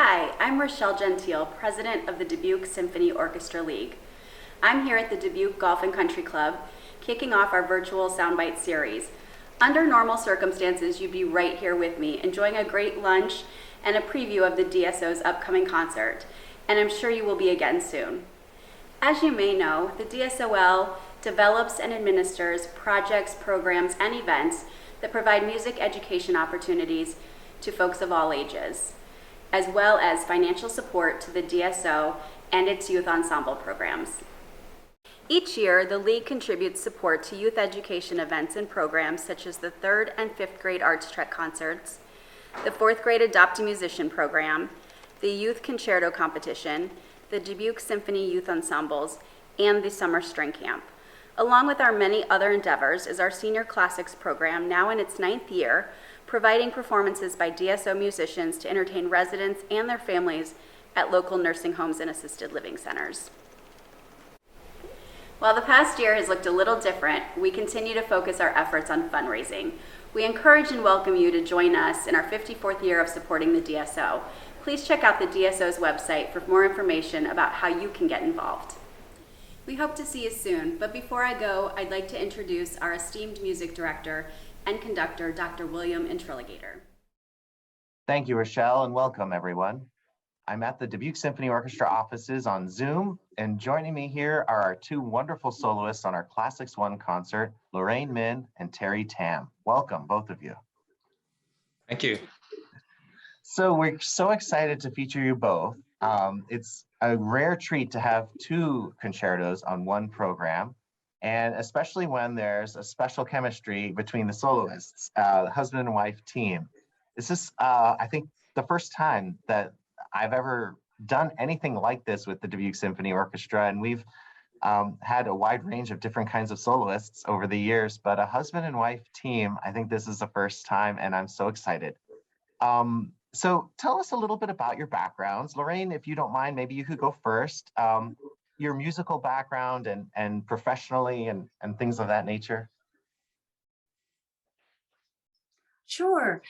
Hi, I'm Rochelle Gentile, president of the Dubuque Symphony Orchestra League. I'm here at the Dubuque Golf and Country Club, kicking off our virtual Soundbite series. Under normal circumstances, you'd be right here with me, enjoying a great lunch and a preview of the DSO's upcoming concert, and I'm sure you will be again soon. As you may know, the DSOL develops and administers projects, programs, and events that provide music education opportunities to folks of all ages, as well as financial support to the DSO and its youth ensemble programs. Each year, the League contributes support to youth education events and programs such as the 3rd and 5th grade Arts Trek concerts, the 4th grade Adopt a Musician program, the Youth Concerto competition, the Dubuque Symphony Youth Ensembles, and the Summer String Camp. Along with our many other endeavors is our Senior Classics program, now in its 9th year, providing performances by DSO musicians to entertain residents and their families at local nursing homes and assisted living centers. While the past year has looked a little different, we continue to focus our efforts on fundraising. We encourage and welcome you to join us in our 54th year of supporting the DSO. Please check out the DSO's website for more information about how you can get involved. We hope to see you soon, but before I go, I'd like to introduce our esteemed music director and conductor, Dr. William Intriligator. Thank you, Rochelle, and welcome, everyone. I'm at the Dubuque Symphony Orchestra offices on Zoom, and joining me here are our two wonderful soloists on our Classics 1 concert, Lorraine Min and Terry Tam. Welcome, both of you. Thank you. So we're so excited to feature you both. It's a rare treat to have two concertos on one program, and especially when there's a special chemistry between the soloists, husband and wife team. This is, I think, the first time that I've ever done anything like this with the Dubuque Symphony Orchestra, and we've had a wide range of different kinds of soloists over the years, but a husband and wife team, I think this is the first time, and I'm so excited. So tell us a little bit about your backgrounds. Lorraine, if you don't mind, maybe you could go first. Your musical background and professionally and things of that nature. Sure.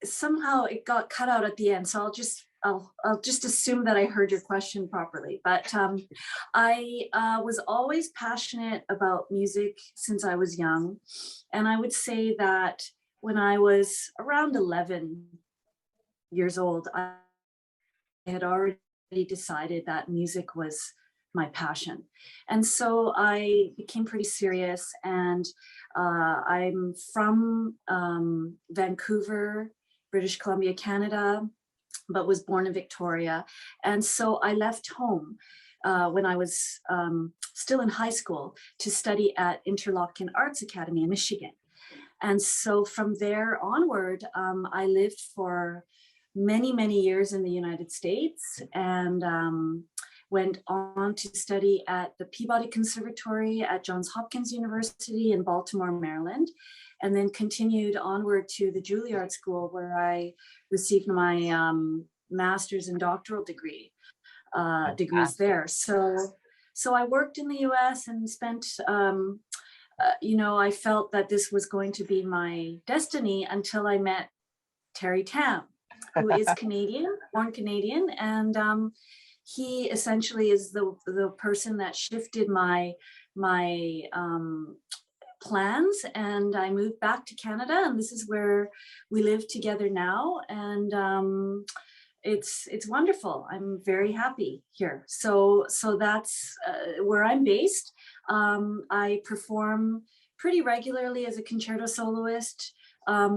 Somehow it got cut out at the end, so I'll just assume that I heard your question properly. But I was always passionate about music since I was young, and I would say that when I was around 11 years old, I had already decided that music was my passion. And so I became pretty serious, and I'm from Vancouver, British Columbia, Canada, but was born in Victoria. And so I left home when I was still in high school to study at Interlochen Arts Academy in Michigan. And so from there onward, I lived for many, many years in the United States, and went on to study at the Peabody Conservatory at Johns Hopkins University in Baltimore, Maryland, and then continued onward to the Juilliard School, where I received my master's and doctoral degrees there. So I worked in the US and spent, I felt that this was going to be my destiny until I met Terry Tam, who is Canadian, born Canadian, and he essentially is the person that shifted my plans, and I moved back to Canada, and this is where we live together now, and it's wonderful. I'm very happy here. So that's where I'm based. I perform pretty regularly as a concerto soloist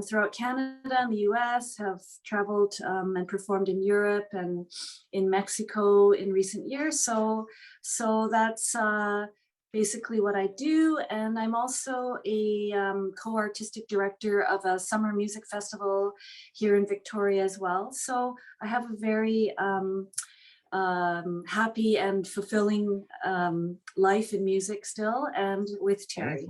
throughout Canada and the US, have traveled and performed in Europe and in Mexico in recent years. So that's basically what I do. And I'm also a co-artistic director of a summer music festival here in Victoria as well. So I have a very happy and fulfilling life in music still, and with Terry.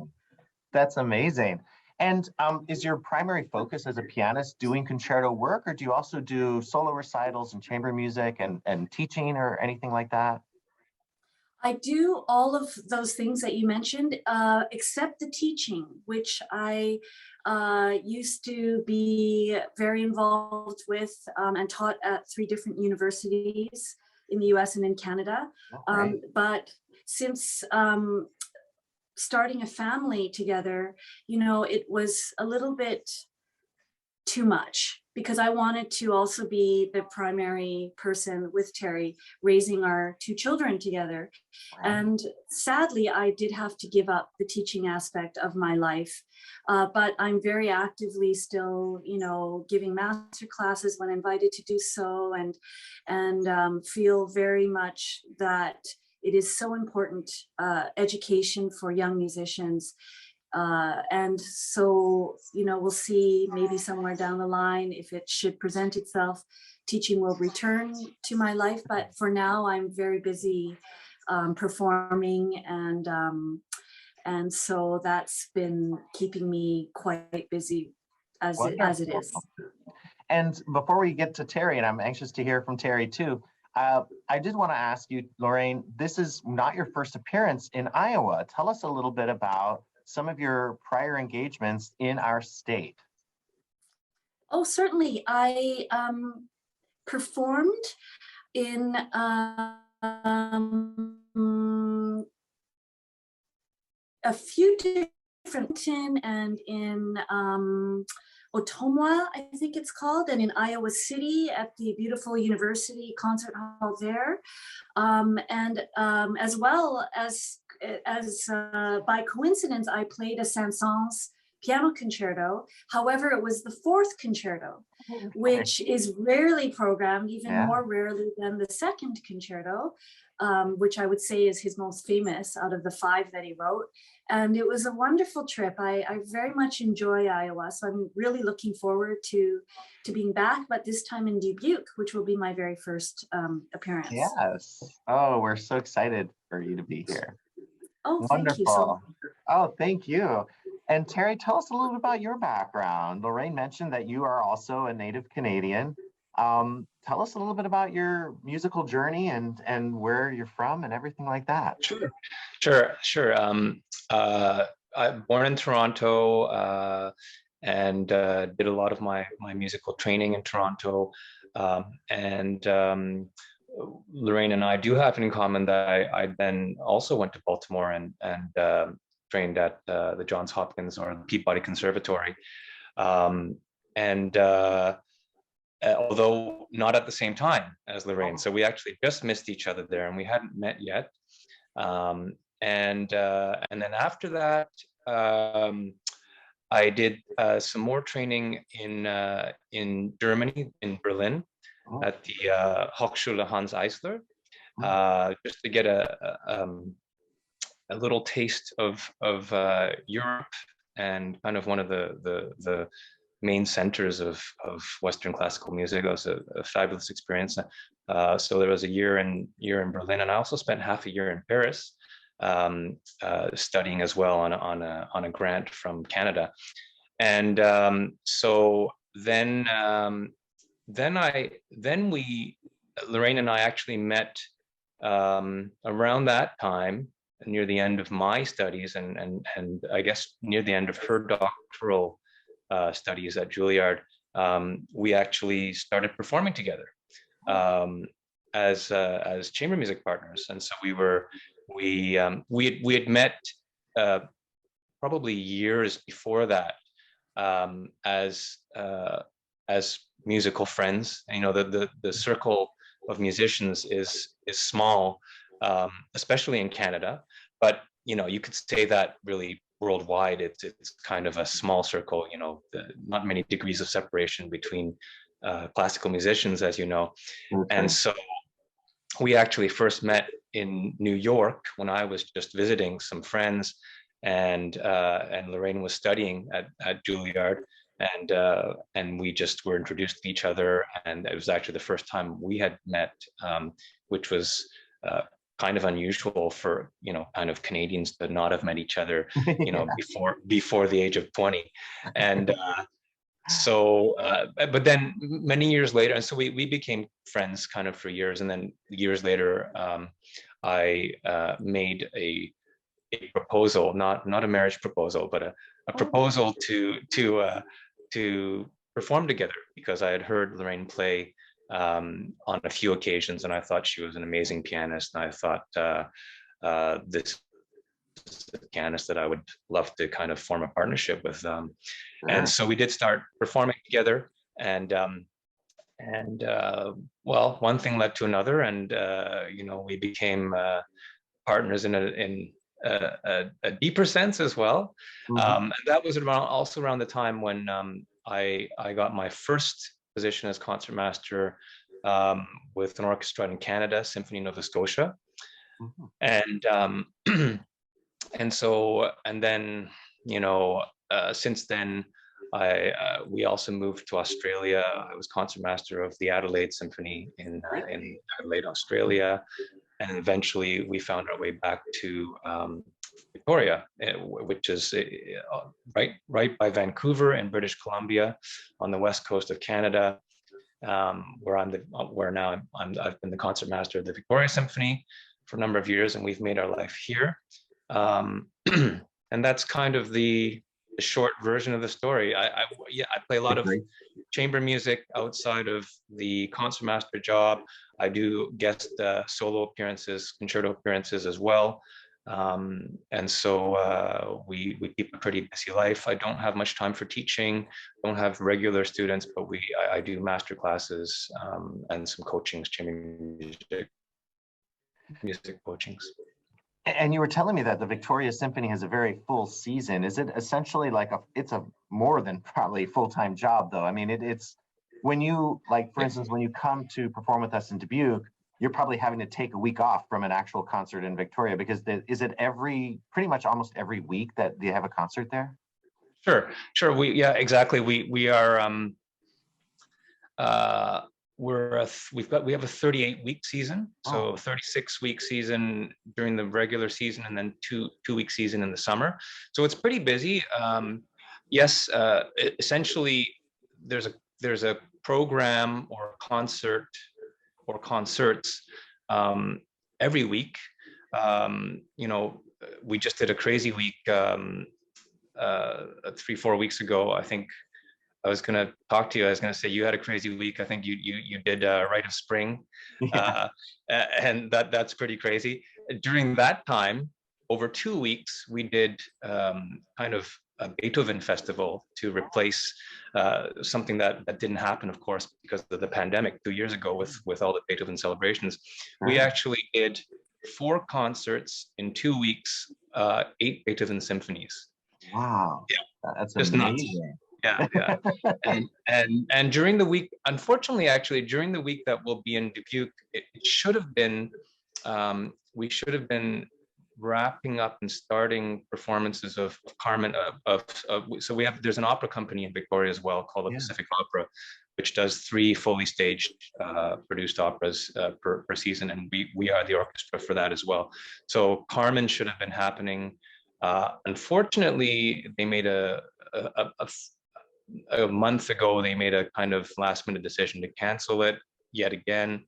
That's amazing. And is your primary focus as a pianist doing concerto work, or do you also do solo recitals and chamber music and teaching or anything like that? I do all of those things that you mentioned, except the teaching, which I Used to be very involved with and taught at 3 different universities in the US and in Canada. Okay. But since starting a family together, it was a little bit too much, because I wanted to also be the primary person with Terry, raising our 2 children together. Right. And sadly, I did have to give up the teaching aspect of my life. But I'm very actively still, giving master classes when invited to do so, and feel very much that it is so important, education for young musicians. And so, we'll see maybe somewhere down the line, if it should present itself, teaching will return to my life. But for now, I'm very busy performing, and so that's been keeping me quite busy as it is. Wonderful. And before we get to Terry, and I'm anxious to hear from Terry too, I did want to ask you, Lorraine, this is not your first appearance in Iowa. Tell us a little bit about some of your prior engagements in our state. Oh, certainly. I performed in a few different, and in Ottumwa, I think it's called, and in Iowa City at the beautiful university concert hall there. And as well as by coincidence, I played a Saint-Saëns piano concerto. However, it was the 4th concerto, which is rarely programmed, even more rarely than the 2nd concerto, which I would say is his most famous out of the 5 that he wrote. And it was a wonderful trip. I very much enjoy Iowa, so I'm really looking forward to being back, but this time in Dubuque, which will be my very first appearance. Yes. Oh, we're so excited for you to be here. Oh, Wonderful. thank you so much. Oh, thank you. And Terry, tell us a little bit about your background. Lorraine mentioned that you are also a native Canadian. Tell us a little bit about your musical journey and where you're from and everything like that. Sure. I'm born in Toronto, and did a lot of my musical training in Toronto. Lorraine and I do have in common that I then also went to Baltimore and trained at the Johns Hopkins or the Peabody Conservatory. Although not at the same time as Lorraine. So we actually just missed each other there, and we hadn't met yet. And then after that, I did some more training in Germany, in Berlin, at the Hochschule Hans Eisler, just to get a little taste of Europe and kind of one of the main centers of Western classical music. It was a fabulous experience. So there was a year in Berlin, and I also spent half a year in Paris, studying as well on a grant from Canada. And so then Lorraine and I actually met around that time, near the end of my studies, and I guess near the end of her doctoral studies at Juilliard. We actually started performing together as chamber music partners, and so we had met probably years before that, as musical friends. And, the circle of musicians is small, especially in Canada, but you could say that really worldwide. It's kind of a small circle. Not many degrees of separation between classical musicians, as you know. Okay. And so we actually first met in New York when I was just visiting some friends, and Lorraine was studying at Juilliard, and we just were introduced to each other, and it was actually the first time we had met, which was kind of unusual for kind of Canadians to not have met each other before the age of 20. And but then many years later, and so we became friends kind of for years, and then years later, I made a proposal, not a marriage proposal, but a proposal to perform together, because I had heard Lorraine play on a few occasions, and I thought she was an amazing pianist, and I thought this is a pianist that I would love to kind of form a partnership with. And so we did start performing together, and well, one thing led to another, and we became partners in a deeper sense as well. And that was also around the time when I got my first position as concertmaster with an orchestra in Canada, Symphony Nova Scotia. And and then since then we also moved to Australia. I was concertmaster of the Adelaide Symphony in Adelaide, Australia, and eventually we found our way back to Victoria, which is right by Vancouver in British Columbia, on the west coast of Canada, where now I've been the concertmaster of the Victoria Symphony for a number of years, and we've made our life here. And that's kind of the short version of the story. I play a lot of chamber music outside of the concertmaster job. I do guest solo appearances, concerto appearances as well. And so we keep a pretty busy life. I don't have much time for teaching, don't have regular students, but I do master classes and some coachings, chamber music coachings. And you were telling me that the Victoria Symphony has a very full season. Is it essentially like it's a more than probably full-time job though? I mean, it's when you, like, for instance, when you come to perform with us in Dubuque, you're probably having to take a week off from an actual concert in Victoria, because is it pretty much almost every week that they have a concert there? Sure. We have a 38-week season, so 36-week season during the regular season, and then two-week season in the summer. So it's pretty busy. Yes, essentially, there's a program or concert or concerts every week. We just did a crazy week 3-4 weeks ago. I think I was going to talk to you. I was going to say you had a crazy week. I think you did Rite of Spring, and that's pretty crazy. During that time, over 2 weeks, we did kind of a Beethoven festival to replace something that didn't happen, of course, because of the pandemic 2 years ago with all the Beethoven celebrations. We actually did 4 concerts in 2 weeks, 8 Beethoven symphonies. Wow. Yeah, that's just amazing. Nuts. Yeah. And during the week, unfortunately, actually, during the week that we'll be in Dubuque, it should have been, we should have been wrapping up and starting performances of Carmen. So there's an opera company in Victoria as well called the Pacific Opera, which does 3 fully staged produced operas per season, and we are the orchestra for that as well. So Carmen should have been happening. Unfortunately, they made a month ago, they made a kind of last minute decision to cancel it yet again,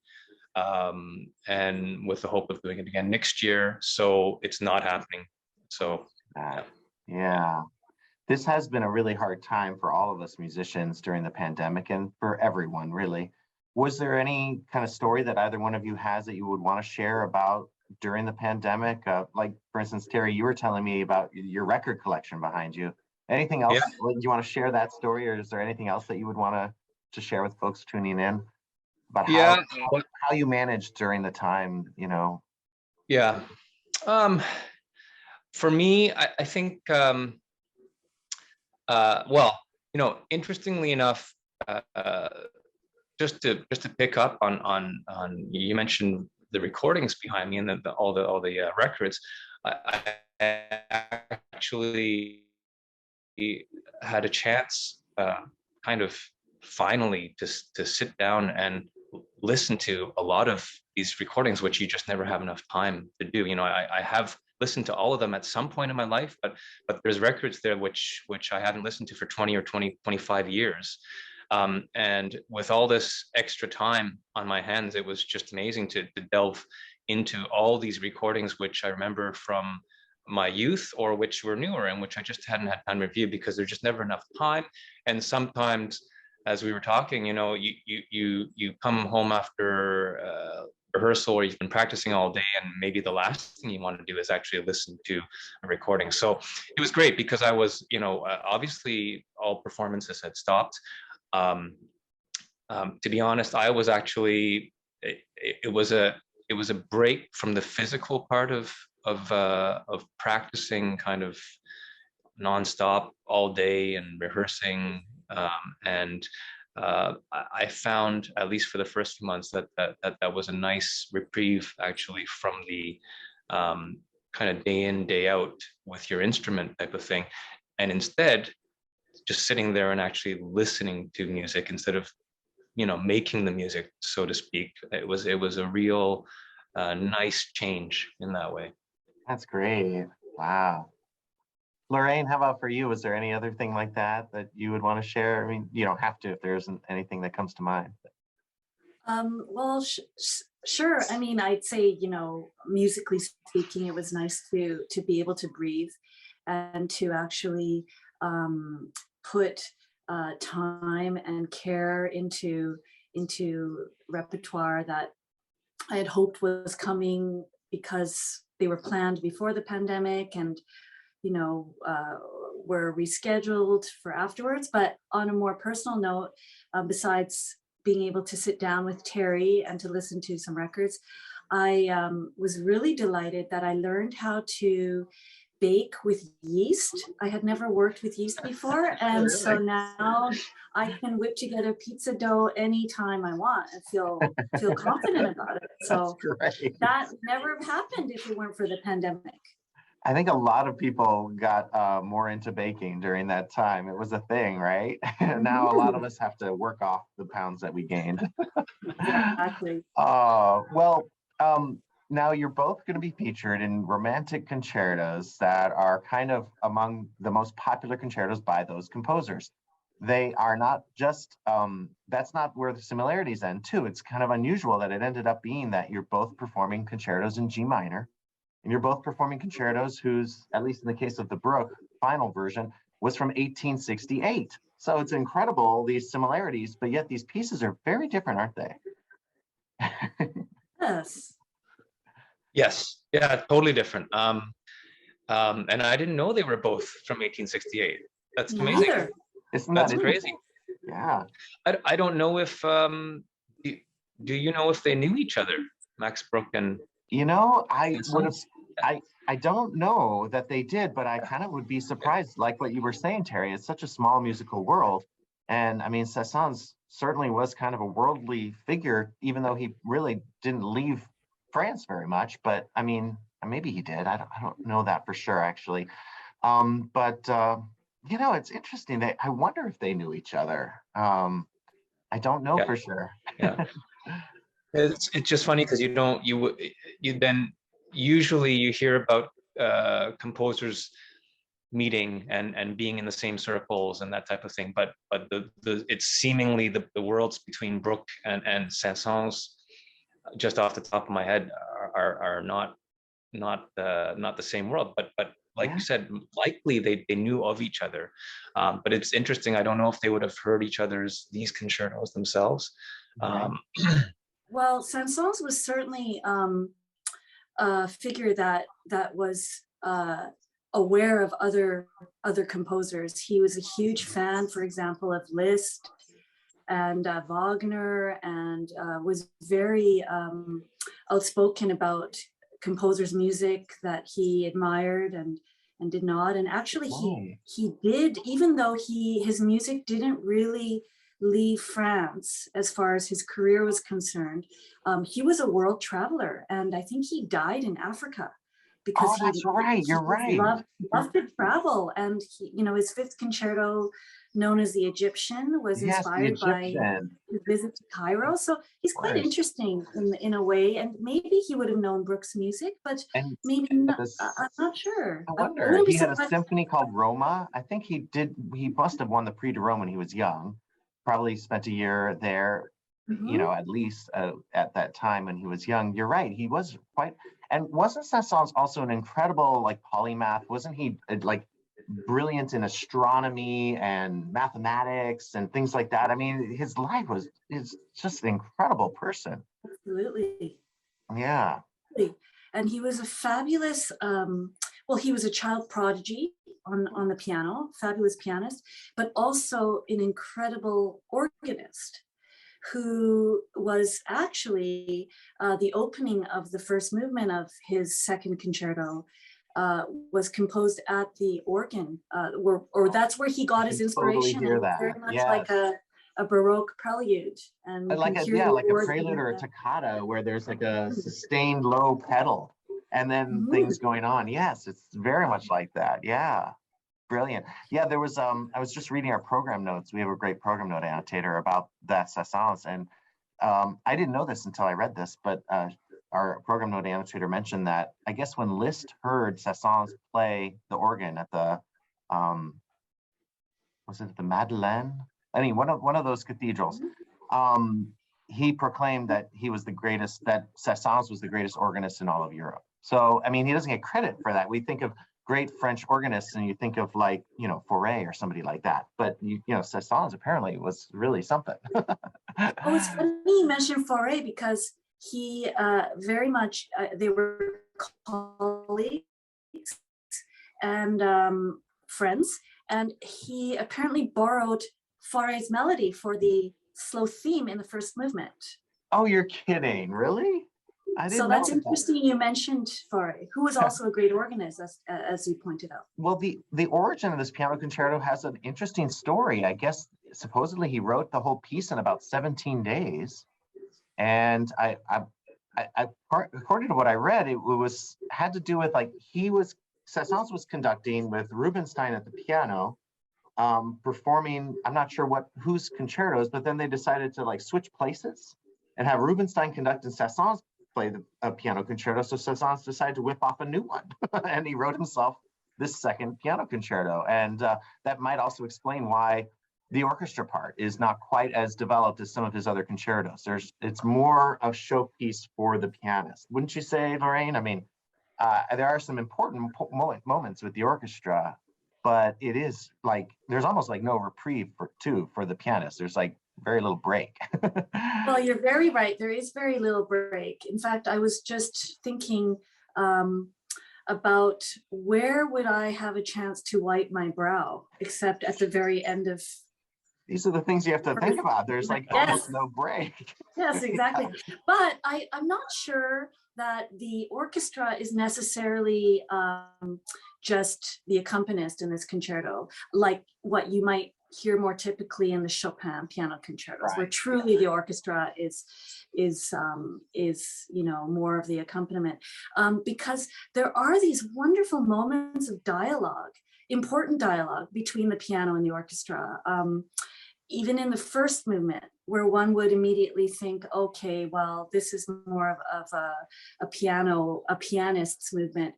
and with the hope of doing it again next year. So it's not happening. So yeah, this has been a really hard time for all of us musicians during the pandemic, and for everyone really. Was there any kind of story that either one of you has that you would want to share about during the pandemic? Like, for instance, Terry, you were telling me about your record collection behind you. Anything else? Do you want to share that story, or is there anything else that you would want to share with folks tuning in about how you managed during the time? Yeah. For me, I think, interestingly enough, just to pick up on you mentioned the recordings behind me and all the records. I actually had a chance, kind of finally, to sit down and listen to a lot of these recordings, which you just never have enough time to do. I have listened to all of them at some point in my life, but there's records there which I haven't listened to for 20 or 25 years. And with all this extra time on my hands, it was just amazing to delve into all these recordings, which I remember from my youth or which were newer and which I just hadn't had time to review because there's just never enough time. And sometimes, as we were talking, you know, you come home after rehearsal or you've been practicing all day, and maybe the last thing you want to do is actually listen to a recording. So it was great because I was, you know, obviously all performances had stopped. To be honest, I was actually, it was a break from the physical part of practicing kind of nonstop all day and rehearsing. And I found, at least for the first few months, that was a nice reprieve actually from the kind of day in, day out with your instrument type of thing. And instead, just sitting there and actually listening to music instead of, you know, making the music, so to speak. It was a real nice change in that way. That's great. Wow. Lorraine, how about for you? Was there any other thing like that you would want to share? I mean, you don't have to if there isn't anything that comes to mind. Well, sure. I mean, I'd say, you know, musically speaking, it was nice to be able to breathe and to actually put time and care into repertoire that I had hoped was coming because they were planned before the pandemic and, you know, were rescheduled for afterwards. But on a more personal note, besides being able to sit down with Terry and to listen to some records, I was really delighted that I learned how to bake with yeast. I had never worked with yeast before. And so now I can whip together pizza dough anytime I want and feel confident about it. So that never happened if it weren't for the pandemic. I think a lot of people got more into baking during that time. It was a thing, right? Now a lot of us have to work off the pounds that we gained. Exactly. Well, now you're both going to be featured in romantic concertos that are kind of among the most popular concertos by those composers. They are not just, that's not where the similarities end too. It's kind of unusual that it ended up being that you're both performing concertos in G minor, and you're both performing concertos whose, at least in the case of the Bruch final version, was from 1868. So it's incredible, these similarities, but yet these pieces are very different, aren't they? Yes. Yes, yeah, totally different. And I didn't know they were both from 1868. That's amazing. Neither. Isn't that That's crazy. Yeah. I don't know if, do you know if they knew each other, Max Bruch and? You know, I don't know that they did, but I kind of would be surprised, like what you were saying, Terry. It's such a small musical world. And I mean, Saint-Saëns certainly was kind of a worldly figure, even though he really didn't leave France very much. But I mean, maybe he did. I don't know that for sure, actually. But you know, it's interesting. I wonder if they knew each other. I don't know for sure. Yeah. It's just funny because you then usually you hear about composers meeting and being in the same circles and that type of thing, but it's seemingly the worlds between Bruch and Saint-Saëns, just off the top of my head, are not the same world, but like you said, likely they knew of each other. But it's interesting. I don't know if they would have heard each other's these concertos themselves. Well, Saint-Saëns was certainly a figure that was aware of other composers. He was a huge fan, for example, of Liszt and Wagner, and was very outspoken about composers' music that he admired and did not. And actually, he did, even though his music didn't really leave France as far as his career was concerned. He was a world traveler, and I think he died in Africa because You're right. Loved to travel. And you know, his fifth concerto, known as the Egyptian, was inspired by his visit to Cairo. So he's quite interesting in a way. And maybe he would have known Bruch's music, but maybe not. I'm not sure. I wonder. He had a symphony called Roma. I think he must have won the Prix de Rome when he was young. Probably spent a year there, you know, at least at that time when he was young. You're right. He was quite, And wasn't Saint-Saëns also an incredible like polymath? Wasn't he like brilliant in astronomy and mathematics and things like that? I mean, his life is just an incredible person. Absolutely. Yeah. And he was a fabulous, well, he was a child prodigy on the piano, fabulous pianist, but also an incredible organist who was actually the opening of the first movement of his second concerto was composed at the organ, or that's where he got his inspiration. Totally hear and that. very much Yes. like a Baroque prelude, and we Like can a hear the like a organ. prelude or a toccata where there's like a sustained low pedal and then Mhm. things going on. Yes, it's very much like that. Yeah. Brilliant. Yeah, there was I was just reading our program notes. We have a great program note annotator about that Saint-Saëns, and I didn't know this until I read this, but our program note annotator mentioned that I guess when Liszt heard Saint-Saëns play the organ at the was it the Madeleine? I mean, one of those cathedrals. He proclaimed that he was the greatest, that Saint-Saëns was the greatest organist in all of Europe. So, I mean, he doesn't get credit for that. We think of great French organists and you think of like, you know, Fauré or somebody like that. But, you know, Saint-Saëns apparently was really something. Oh, it's funny you mentioned Fauré because he very much, they were colleagues and friends, and he apparently borrowed Fauré's melody for the slow theme in the first movement. Oh, you're kidding. Really? I didn't So know that's that. interesting you mentioned Fauré, who was also a great organist, as you pointed out. Well, the origin of this piano concerto has an interesting story. I guess supposedly he wrote the whole piece in about 17 days. And according to what I read, it had to do with like Saint-Saëns was conducting with Rubinstein at the piano, performing, I'm not sure whose concertos, but then they decided to like switch places and have Rubinstein conduct and Saint-Saëns play a piano concerto. So Saint-Saëns decided to whip off a new one and he wrote himself this second piano concerto. And that might also explain why the orchestra part is not quite as developed as some of his other concertos. It's more a showpiece for the pianist. Wouldn't you say, Lorraine? I mean, there are some important moments with the orchestra, but it is like, there's almost like no reprieve for the pianist. There's like very little break. Well, you're very right. There is very little break. In fact, I was just thinking about where would I have a chance to wipe my brow, except at the very end of. These are the things you have to think about. There's like almost no break. Yes, exactly. But I'm not sure that the orchestra is necessarily just the accompanist in this concerto, like what you might hear more typically in the Chopin piano concertos, Right. where truly the orchestra is you know, more of the accompaniment, because there are these wonderful moments of dialogue, important dialogue between the piano and the orchestra. Even in the first movement, where one would immediately think, okay, well, this is more of a pianist's movement.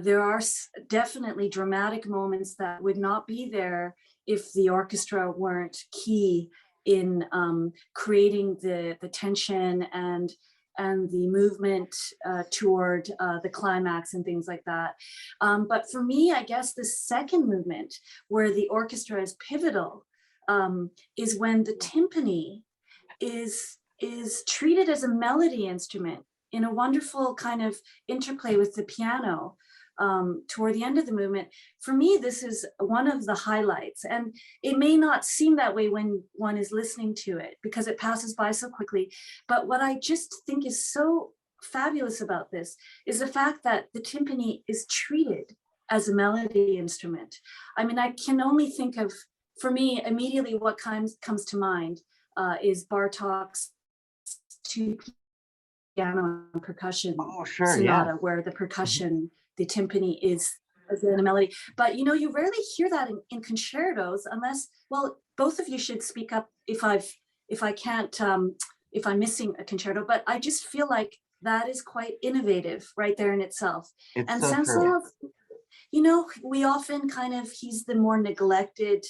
There are definitely dramatic moments that would not be there if the orchestra weren't key in creating the tension and the movement toward the climax and things like that. But for me, I guess the second movement, where the orchestra is pivotal, is when the timpani is treated as a melody instrument in a wonderful kind of interplay with the piano toward the end of the movement. For me, this is one of the highlights, and it may not seem that way when one is listening to it because it passes by so quickly. But what I just think is so fabulous about this is the fact that the timpani is treated as a melody instrument. I mean, I can only think of, for me, immediately what comes to mind is Bartók's two piano and percussion sonata, where the percussion, the timpani is in a melody. But you know, you rarely hear that in concertos unless, well, both of you should speak up if I can't, if I'm missing a concerto, but I just feel like that is quite innovative right there in itself. It's and so true. You know, we often kind of, he's the more neglected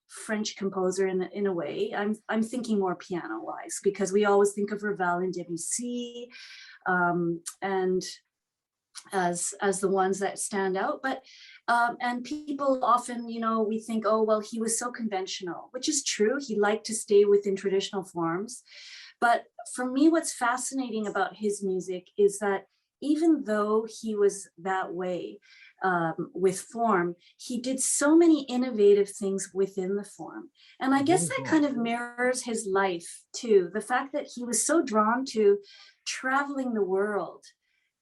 French composer in a way. I'm thinking more piano wise, because we always think of Ravel and Debussy, and as the ones that stand out. But and people often, we think, oh, well, he was so conventional, which is true. He liked to stay within traditional forms. But for me, what's fascinating about his music is that even though he was that way with form, he did so many innovative things within the form. And I guess that kind of mirrors his life too. The fact that he was so drawn to traveling the world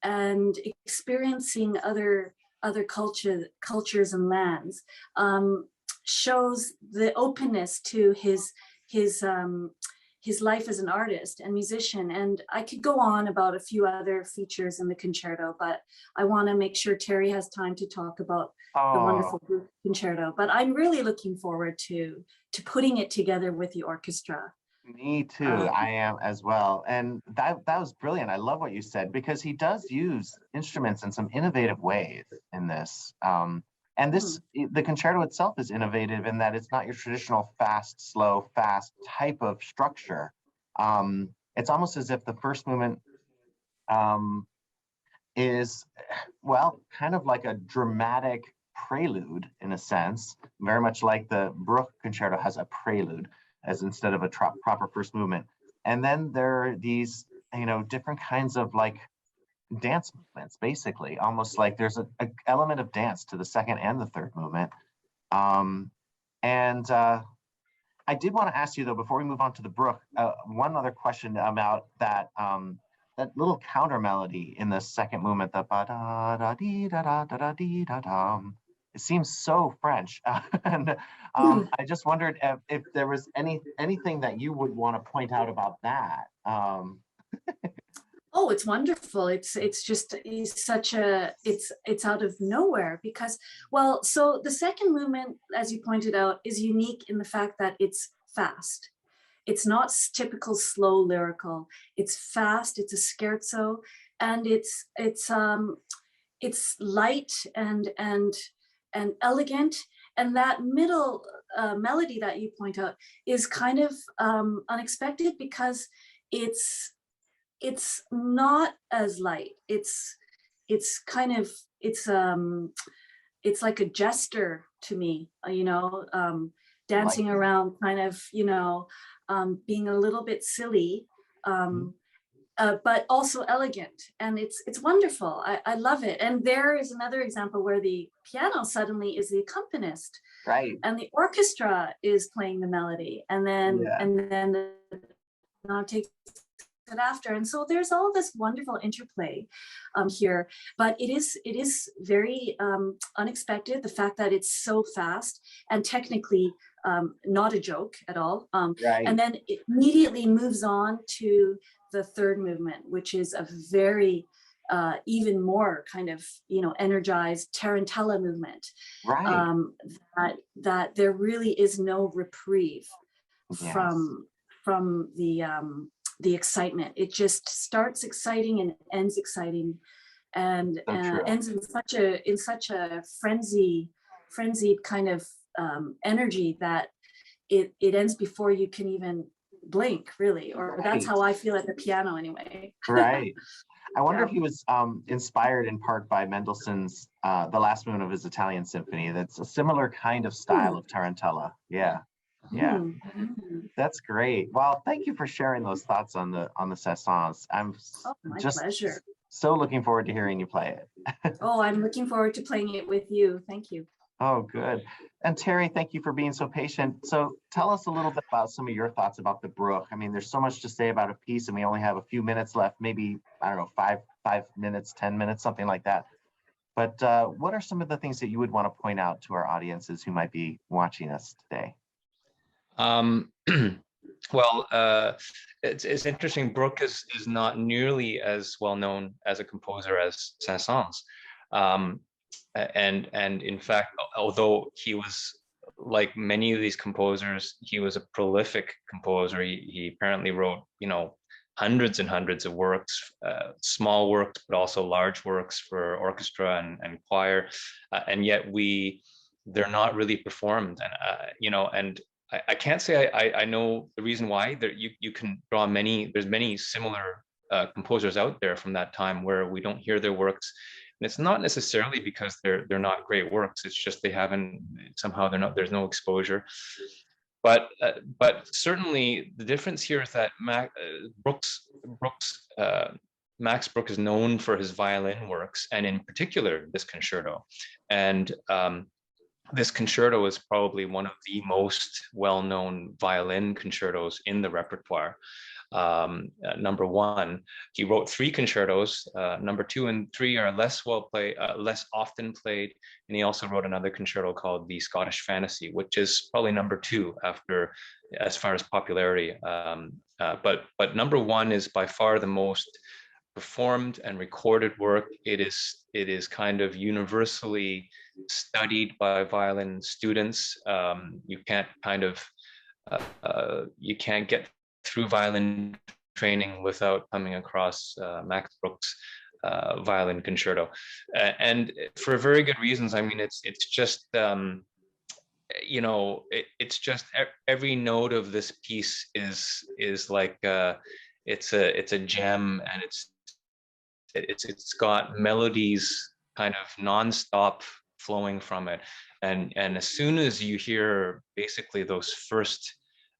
and experiencing other cultures and lands shows the openness to his life as an artist and musician. And I could go on about a few other features in the concerto, but I want to make sure Terry has time to talk about the wonderful group concerto. But I'm really looking forward to putting it together with the orchestra. Me too. I am as well. And that was brilliant. I love what you said, because he does use instruments in some innovative ways in this. And this, the concerto itself is innovative in that it's not your traditional fast, slow, fast type of structure. It's almost as if the first movement is, well, kind of like a dramatic prelude in a sense, very much like the Bruch concerto has a prelude as instead of a proper first movement. And then there are these, different kinds of like dance movements, basically, almost like there's an element of dance to the second and the third movement. And I did want to ask you though, before we move on to the Bruch, one other question about that that little counter melody in the second movement, the ba da da dee da da da da dee da da. It seems so French, and I just wondered if there was anything that you would want to point out about that. Oh, it's wonderful. It's such a, it's out of nowhere because, well, so the second movement, as you pointed out, is unique in the fact that it's fast. It's not typical slow lyrical. It's fast. It's a scherzo, and it's light and elegant. And that middle melody that you point out is kind of unexpected because it's not as light. It's like a jester to me, dancing Like around, kind of, being a little bit silly, but also elegant, and it's wonderful. I love it. And there is another example where the piano suddenly is the accompanist, right, and the orchestra is playing the melody, and then the piano takes it after. And so there's all this wonderful interplay here, but it is very unexpected, the fact that it's so fast and technically not a joke at all. right. And then it immediately moves on to the third movement, which is a very even more kind of energized tarantella movement, Right. that there really is no reprieve Yes. from the excitement. It just starts exciting and ends exciting, and ends in such a frenzied kind of energy that it ends before you can even blink, really. Or that's how I feel at the piano anyway. Right. I wonder Yeah. if he was inspired in part by Mendelssohn's the last movement of his Italian symphony. That's a similar kind of style of tarantella. Yeah. That's great. Well, thank you for sharing those thoughts on the Saint-Saëns. I'm My just pleasure. so looking forward to hearing you play it. Oh, I'm looking forward to playing it with you. Thank you. Oh, good. And Terry, thank you for being so patient. So tell us a little bit about some of your thoughts about the Bruch. I mean, there's so much to say about a piece and we only have a few minutes left, maybe, I don't know, five minutes, 10 minutes, something like that. But what are some of the things that you would want to point out to our audiences who might be watching us today? Well, it's interesting. Bruch is not nearly as well known as a composer as Saint-Saëns. And in fact, although he was, like many of these composers, he was a prolific composer. He apparently wrote, hundreds and hundreds of works, small works, but also large works for orchestra and choir. And yet they're not really performed. And, and I can't say I know the reason why. There you can draw there's many similar composers out there from that time where we don't hear their works. And it's not necessarily because they're not great works. It's just they haven't, somehow there's no exposure. But certainly the difference here is that Max Bruch is known for his violin works, and in particular this concerto. And this concerto is probably one of the most well-known violin concertos in the repertoire. Number one, he wrote 3 concertos. Number 2 and 3 are less often played, and he also wrote another concerto called the Scottish Fantasy, which is probably number 2 after, as far as popularity. But number 1 is by far the most performed and recorded work. It is kind of universally studied by violin students. You can't get through violin training without coming across Max Bruch's violin concerto, and for very good reasons. I mean, it's just it's just every note of this piece is like it's a gem, and it's got melodies kind of nonstop flowing from it, and as soon as you hear basically those first,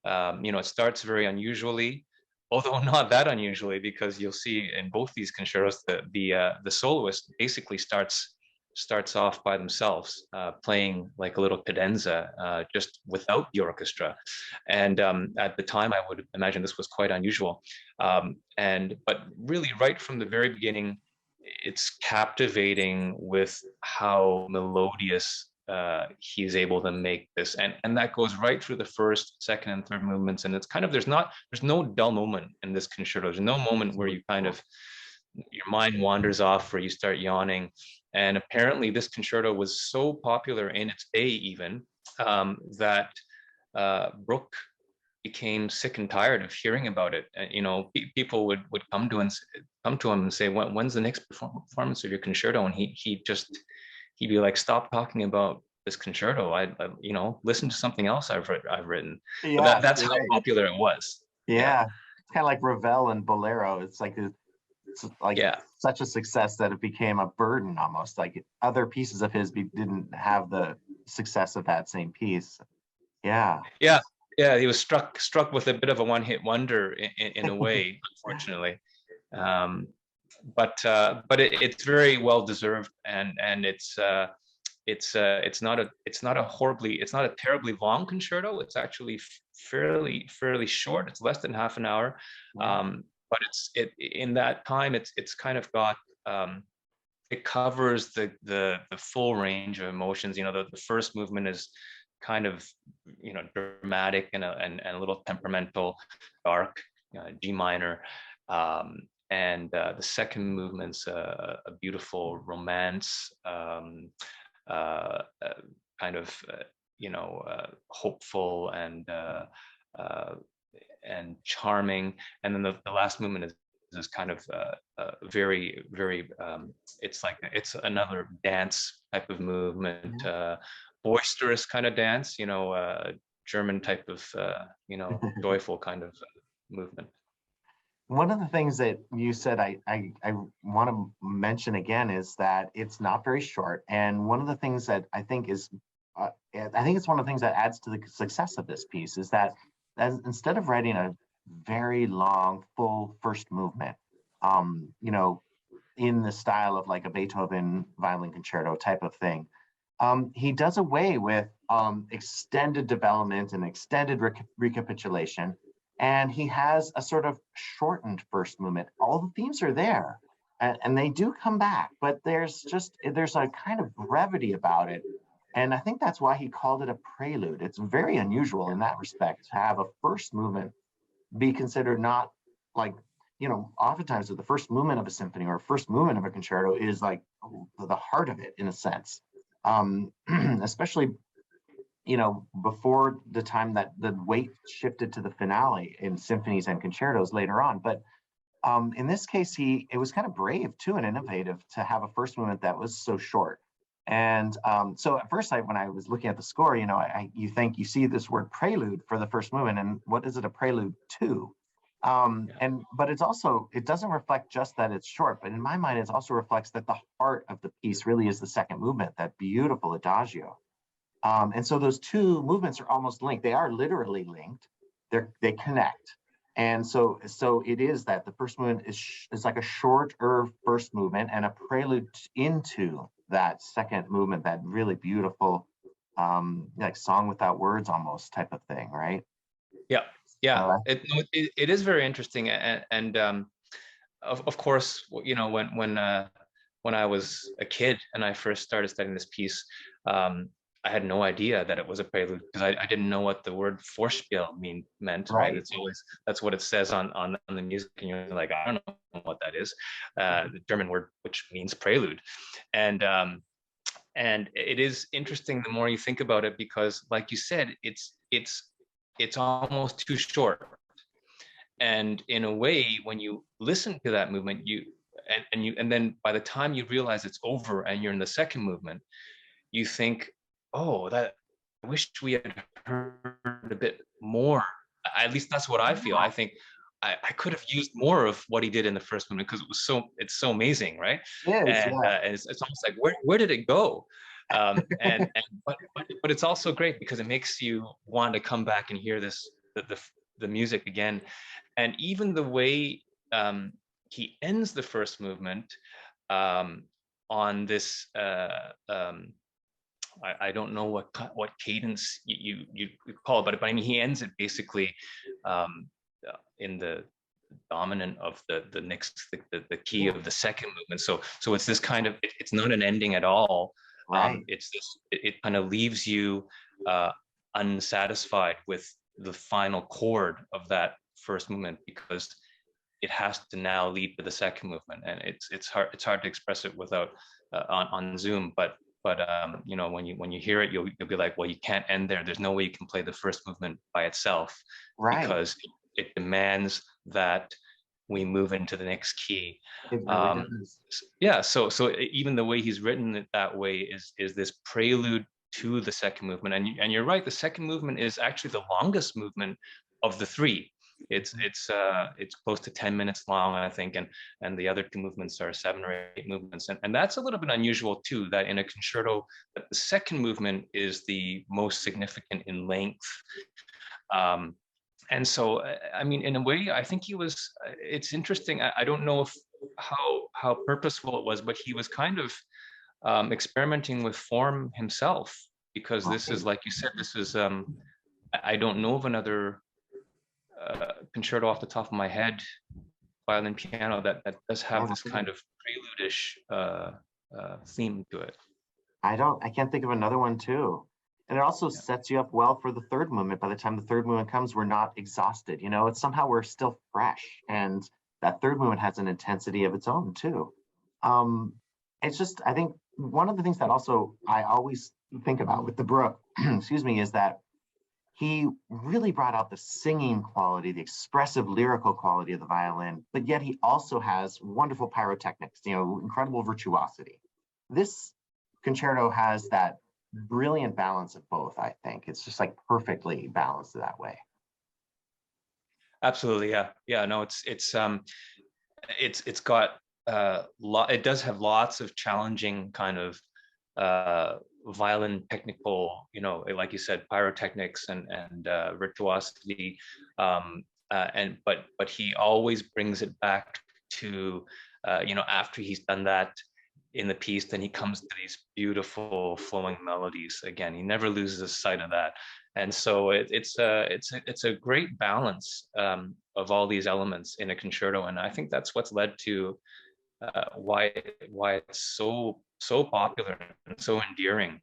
it starts very unusually, although not that unusually, because you'll see in both these concertos the soloist basically starts off by themselves, playing like a little cadenza, just without the orchestra. And at the time, I would imagine this was quite unusual. But really, right from the very beginning, it's captivating with how melodious he's able to make this, and that goes right through the first, second, and third movements. And it's kind of, there's no dull moment in this concerto. There's no moment where you kind of, your mind wanders off, or you start yawning. And apparently this concerto was so popular in its day even, that Bruch became sick and tired of hearing about it. And, people would come to him and say, when's the next performance of your concerto? And he'd be like, stop talking about this concerto. I listen to something else I've written. Yeah, but that's how popular it was. Yeah. It's kind of like Ravel and Bolero. It's like such a success that it became a burden almost. Like other pieces of his didn't have the success of that same piece. Yeah. He was struck with a bit of a one-hit wonder in a way, unfortunately. But it's very well deserved, and it's not a terribly long concerto. It's actually fairly short. It's less than half an hour. But in that time, it's kind of got, it covers the full range of emotions. The first movement is kind of dramatic and a little temperamental, dark, G minor, and the second movement's a beautiful romance, kind of hopeful and charming. And then the last movement is kind of very, very, it's another dance type of movement, boisterous kind of dance, German type of, joyful kind of movement. One of the things that you said I want to mention again is that it's not very short. And one of the things that I think is, I think it's one of the things that adds to the success of this piece is that instead of writing a very long, full first movement, in the style of like a Beethoven violin concerto type of thing, he does away with extended development and extended recapitulation. And he has a sort of shortened first movement. All the themes are there, and they do come back, but there's a kind of brevity about it. And I think that's why he called it a prelude. It's very unusual in that respect to have a first movement be considered not like, oftentimes the first movement of a symphony or first movement of a concerto is like the heart of it in a sense, especially before the time that the weight shifted to the finale in symphonies and concertos later on. But in this case, it was kind of brave too and innovative to have a first movement that was so short. And so at first, when I was looking at the score, you see this word prelude for the first movement, and what is it a prelude to? But it doesn't reflect just that it's short, but in my mind, it also reflects that the heart of the piece really is the second movement, that beautiful adagio. And so those two movements are almost linked. They are literally linked. They connect. And so it is that the first movement is like a shorter first movement and a prelude into that second movement, that really beautiful, like song without words almost type of thing, right? Yeah, yeah. It is very interesting, and of course, you know, when I was a kid and I first started studying this piece, I had no idea that it was a prelude because I didn't know what the word Vorspiel meant, right? Right. It's always, that's what it says on the music, and you're like, I don't know what that is. The German word which means prelude, and it is interesting the more you think about it, because like you said, it's almost too short. And in a way, when you listen to that movement, and then by the time you realize it's over and you're in the second movement, you think, oh, that I wish we had heard a bit more. At least that's what I feel. I think I could have used more of what he did in the first movement, because it's so amazing, right? Yes, And, yeah. and it's almost like, where did it go? But it's also great because it makes you want to come back and hear the music again. And even the way he ends the first movement on this I don't know what cadence you call it, but I mean, he ends it basically in the dominant of the next the key of the second movement. So it's this kind of, it's not an ending at all. Right. It's this, it kind of leaves you unsatisfied with the final chord of that first movement, because it has to now lead to the second movement, and it's hard to express it without on Zoom, but you know, when you hear it, you'll be like, well, you can't end there. There's no way you can play the first movement by itself, Right. because it demands that we move into the next key. It really does. Yeah, so even the way he's written it that way is this prelude to the second movement, and you're right, the second movement is actually the longest movement of the three. It's close to 10 minutes long, I think, and the other two movements are 7 or 8 movements, and that's a little bit unusual too, that in a concerto that the second movement is the most significant in length. And so, I mean, in a way, I think he was, it's interesting. I don't know if how purposeful it was, but he was kind of experimenting with form himself, because this is, like you said, this is, I don't know of another concerto off the top of my head, violin piano, that does have this kind of prelude-ish theme to it. I can't think of another one too. And it also sets you up well for the third movement. By the time the third movement comes, we're not exhausted. You know, it's somehow we're still fresh. And that third movement has an intensity of its own too. It's just, I think one of the things that also I always think about with the Brook, excuse me, is that he really brought out the singing quality, the expressive lyrical quality of the violin, but yet he also has wonderful pyrotechnics, you know, incredible virtuosity. This concerto has that brilliant balance of both, I think. It's just like perfectly balanced that way. Absolutely, yeah. No, it's got it does have lots of challenging kind of violin technical, you know, like you said, pyrotechnics and virtuosity, but he always brings it back to you know, after he's done that in the piece, then he comes to these beautiful flowing melodies again. He never loses sight of that, and so it's a great balance of all these elements in a concerto, and I think that's what's led to why it's so popular and so endearing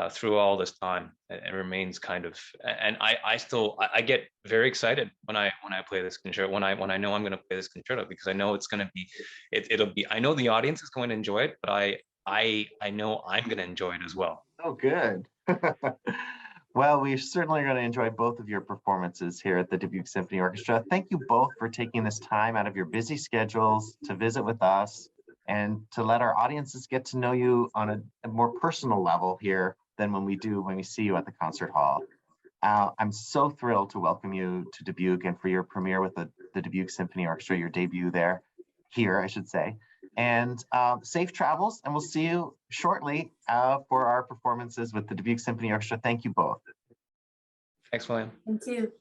through all this time. It remains kind of, and I get very excited when I play this concerto, when I know I'm going to play this concerto, because I know it's going to be, it'll be, I know the audience is going to enjoy it, but I know I'm going to enjoy it as well. Oh, good. Well, we certainly are going to enjoy both of your performances here at the Dubuque Symphony Orchestra. Thank you both for taking this time out of your busy schedules to visit with us and to let our audiences get to know you on a more personal level here than when we see you at the concert hall. I'm so thrilled to welcome you to Dubuque and for your premiere with the the Dubuque Symphony Orchestra, your debut there, here, I should say. And safe travels, and we'll see you shortly for our performances with the Dubuque Symphony Orchestra. Thank you both. Thanks, William. Thank you.